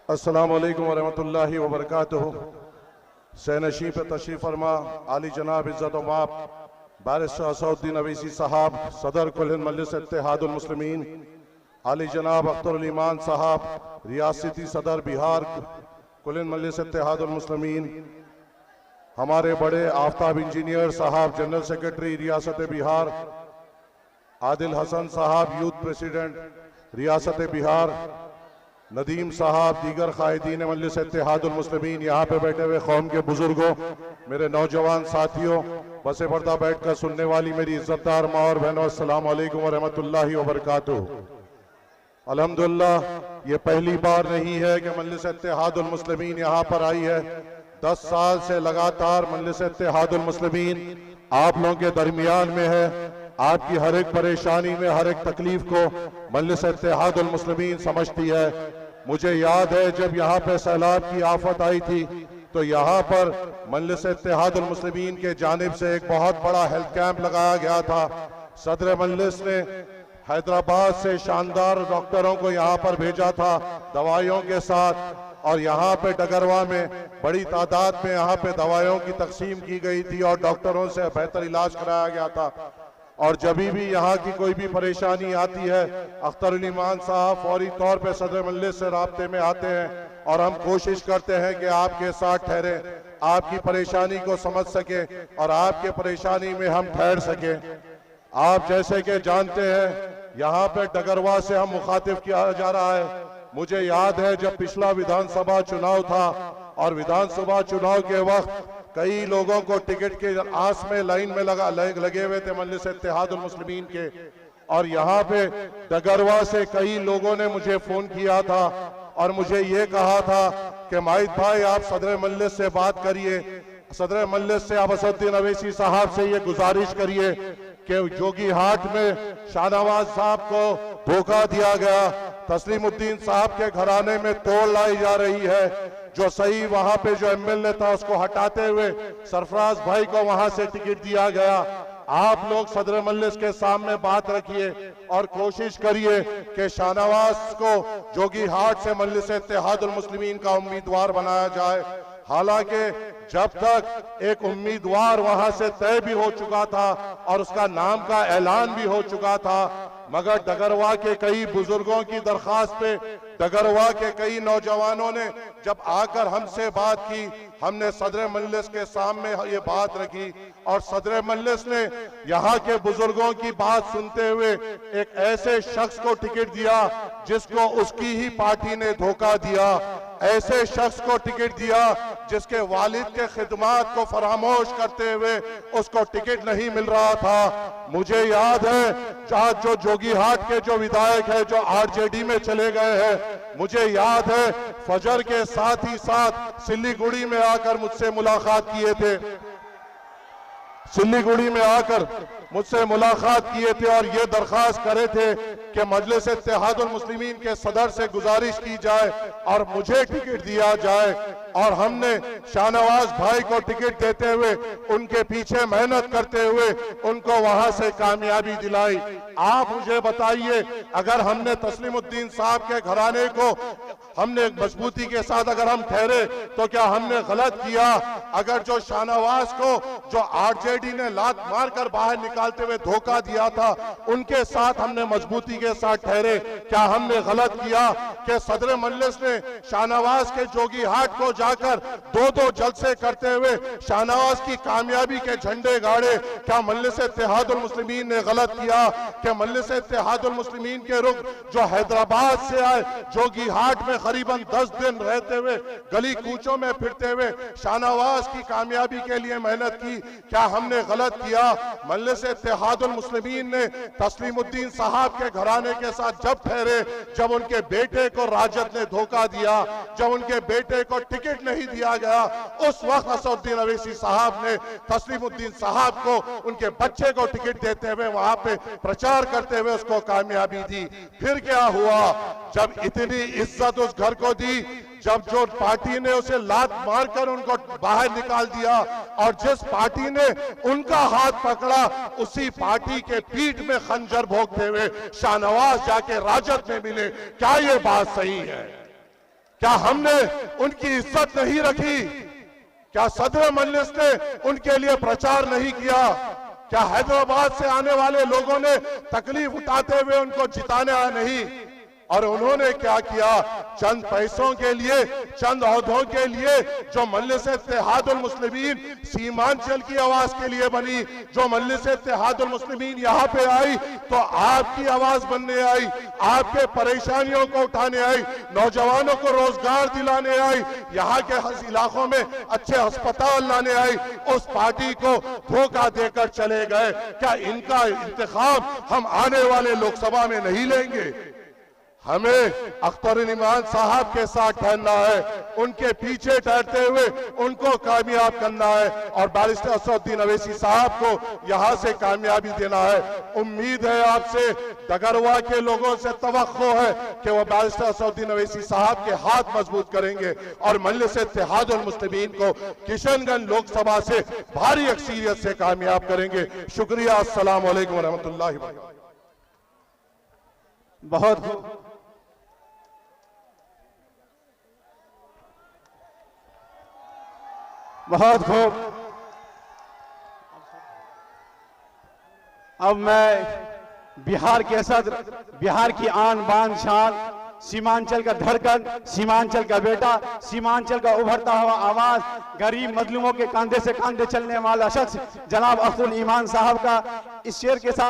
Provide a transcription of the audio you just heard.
अस्सलामु अलैकुम वरहमतुल्लाहि वबरकातुहू। सैनशी पे तशरीफ़ फरमा आली जनाब इज़्ज़त व माप बैरिस्टर असदुद्दीन अवैसी साहब, सदर कुल मजलिस इत्तेहादुल मुस्लिमीन, आली जनाब अख्तरुल ईमान साहब, रियासती सदर बिहार कुल मजलिस इत्तेहादुल मुस्लिमीन, हमारे बड़े आफ्ताब इंजीनियर साहब, जनरल सेक्रेटरी रियासत बिहार, आदिल हसन साहब, यूथ प्रेसिडेंट रियासत बिहार, नदीम साहब, दीगर कायदीन मजलिस इत्तेहादुल मुस्लिमीन, यहाँ पे बैठे हुए कौम के बुजुर्गों, मेरे नौजवान साथियों, बसे पर्दा बैठ कर सुनने वाली मेरी इज्जतदार माँ और बहनों, अस्सलाम वालेकुम वरहमतुल्लाहि वबरकातुहू। अल्हम्दुलिल्लाह ये पहली बार नहीं है कि मजलिस इत्तेहादुल मुस्लिमीन यहाँ पर आई है। 10 साल से लगातार मजलिस इत्तेहादुल मुस्लिमीन आप लोगों के दरमियान में है। आपकी हर एक परेशानी में, हर एक तकलीफ को मजलिस इत्तेहादुल मुस्लिमीन समझती है। मुझे याद है जब यहाँ पे सैलाब की आफत आई थी तो यहाँ पर मजलिस इत्तेहादुल मुस्लिमीन के जानिब से एक बहुत बड़ा हेल्थ कैंप लगाया गया था। सदर मजलिस ने हैदराबाद से शानदार डॉक्टरों को यहाँ पर भेजा था दवाइयों के साथ, और यहाँ पे डगरवा में बड़ी तादाद में यहाँ पे दवाइयों की तकसीम की गई थी और डॉक्टरों से बेहतर इलाज कराया गया था। और जब भी यहाँ की कोई भी परेशानी आती है, अख्तरुल ईमान साहब फौरी तौर पे सदर मजलिस से राब्ते में आते हैं और हम कोशिश करते हैं कि आपके साथ ठहरे, आपकी परेशानी को समझ सके और आपके परेशानी में हम ठहर सके। आप जैसे कि जानते हैं यहाँ पे डगरवा से हम मुखातिब किया जा रहा है। मुझे याद है जब पिछला विधानसभा चुनाव था और विधानसभा चुनाव के वक्त कई लोगों को टिकट के आस में लाइन में लगे हुए थे मजलिस इत्तेहादुल मुस्लिमीन के, और यहाँ पे डगरवा से कई लोगों ने मुझे फोन किया था और मुझे ये कहा था कि माहिद भाई आप सदर मजलिस से बात करिए, सदर मजलिस से आप असदुद्दीन अवैसी साहब से ये गुजारिश करिए कि जोगी हाट में शाहनवाज साहब को धोखा दिया गया, तस्लीमुद्दीन साहब के घराने में तोड़ लाई जा रही है, जो सही वहां पे जो एमएलए था उसको हटाते हुए सरफराज भाई को वहां से टिकट दिया गया। आप लोग सदर मजलिस के सामने बात रखिए और कोशिश करिए कि शाहनवाज को जोगी हाट से मजलिस इत्तेहादुल मुस्लिमीन का उम्मीदवार बनाया जाए। हालांकि जब तक एक उम्मीदवार वहां से तय भी हो चुका था और उसका नाम का ऐलान भी हो चुका था, मगर डगरवा के कई बुजुर्गों की दरखास्त पे डगरवा के कई नौजवानों ने जब आकर हमसे बात की, हमने सदर मजलिस के सामने ये बात रखी और सदर मजलिस ने यहाँ के बुजुर्गों की बात सुनते हुए एक ऐसे शख्स को टिकट दिया जिसको उसकी ही पार्टी ने धोखा दिया, ऐसे शख्स को टिकट दिया जिसके वालिद के खिदमात को फरामोश करते हुए उसको टिकट नहीं मिल रहा था। मुझे याद है जहाँ जो जोगी हाट के जो विधायक है जो आरजेडी में चले गए हैं, मुझे याद है फजर के साथ ही साथ सिल्लीगुड़ी में आकर मुझसे मुलाकात किए थे, सिल्लीगुड़ी में आकर मुझसे मुलाकात किए थे और ये दरखास्त करे थे कि मजलिस इत्तेहादुल मुस्लिमीन के सदर से गुजारिश की जाए और मुझे टिकट दिया जाए, और हमने शाहनवाज भाई को टिकट देते हुए उनके पीछे मेहनत करते हुए उनको वहां से कामयाबी दिलाई। आप मुझे बताइए, अगर हमने तस्लीमुद्दीन साहब के घराने को हमने मजबूती के साथ अगर हम ठहरे तो क्या हमने गलत किया? अगर जो शाहनवाज को जो आरजेडी ने लात मारकर बाहर निकालते हुए धोखा दिया था उनके साथ हमने मजबूती के साथ ठहरे, क्या हमने गलत किया कि सदर मजलिस ने शाहनवाज के जोगी हाट को जाकर 2-2 जलसे करते हुए शाहनवाज की कामयाबी के झंडे गाड़े? क्या मजलिस इत्तेहादुल मुस्लिमीन ने गलत किया कि मजलिस इत्तेहादुल मुस्लिमीन के रुख जो हैदराबाद से आए, जोगी हाट में करीबन 10 दिन रहते हुए गली कूचों में फिरते हुए शाहनवाज की कामयाबी के लिए मेहनत की, क्या हमने गलत किया? मजलिस इत्तेहादुल मुस्लिमीन ने तस्लीमुद्दीन साहब के घराने के साथ जब ठहरे, जब उनके बेटे को राजद ने धोखा दिया, जब उनके बेटे को टिकट नहीं दिया गया, उस वक्त असदुद्दीन अवैसी साहब ने तस्लीमुद्दीन साहब को उनके बच्चे को टिकट देते हुए वहां पे प्रचार करते हुए उसको कामयाबी दी। फिर क्या हुआ? जब इतनी इज्जत उस घर को दी, जब जो पार्टी ने उसे लात मारकर उनको बाहर निकाल दिया और जिस पार्टी ने उनका हाथ पकड़ा उसी पार्टी के पीठ में खंजर भोंकते हुए शाहनवाज जाके राजद में मिले, क्या ये बात सही है? क्या हमने उनकी इज्जत नहीं रखी? क्या सदर मजलिस ने उनके लिए प्रचार नहीं किया? क्या हैदराबाद से आने वाले लोगों ने तकलीफ उठाते हुए उनको जिताने आया नहीं? और उन्होंने क्या किया? चंद पैसों के लिए, चंद ओहदों के लिए जो मजलिस इत्तेहादुल मुस्लिमीन सीमांचल की आवाज के लिए बनी, जो मजलिस इत्तेहादुल मुस्लिमीन यहाँ पे आई तो आपकी आवाज बनने आई, आपके परेशानियों को उठाने आई, नौजवानों को रोजगार दिलाने आई, यहाँ के इलाकों में अच्छे अस्पताल लाने आई। उस पार्टी को धोखा देकर चले गए। क्या इनका इंतखाब हम आने वाले लोकसभा में नहीं लेंगे? हमें अख्तर इमान साहब के साथ ठहरना है, उनके पीछे ठहरते हुए उनको कामयाब करना है और बैरिस्टर असदुद्दीन अवैसी साहब को यहां से कामयाबी देना है। उम्मीद है आपसे, डगरवा के लोगों से तवक्को है कि वो बैरिस्टर असदुद्दीन अवैसी साहब के हाथ मजबूत करेंगे और मजलिस इत्तेहादुल मुस्लिमीन को किशनगंज लोकसभा से भारी अक्सरियत से कामयाब करेंगे। शुक्रिया। अस्सलाम वालेकुम रहमतुल्लाहि व बरकातहू। बहुत खूब। अब मैं बिहार के असद, बिहार की आन बान शान, सीमांचल का धड़कन, सीमांचल का बेटा, सीमांचल का उभरता हुआ आवाज, गरीब मजलूमों के कंधे से कंधे चलने वाला शख्स जनाब अख्तर ईमान साहब का इस शेर के साथ